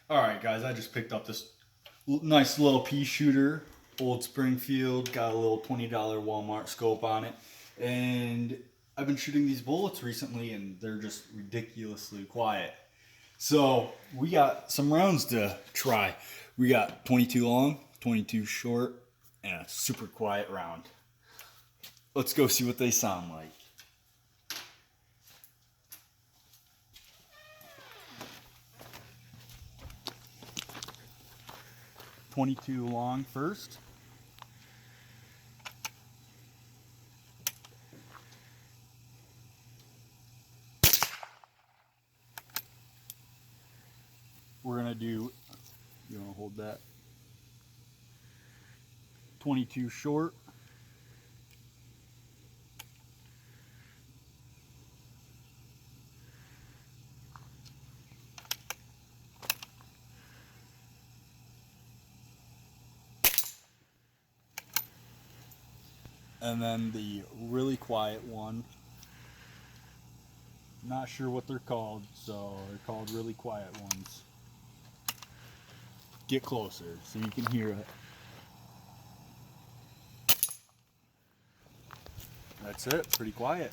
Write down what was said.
Alright guys, I just picked up this nice little pea shooter, old Springfield, got a little $20 Walmart scope on it, and I've been shooting these bullets recently and they're just ridiculously quiet. So we got some rounds to try. We got 22 long, 22 short, and a super quiet round. Let's go see what they sound like. .22 long first. We're gonna do, you wanna hold that? 22 short. And then the really quiet one. Not sure what they're called, so they're called really quiet ones. Get closer so you can hear it. That's it, pretty quiet.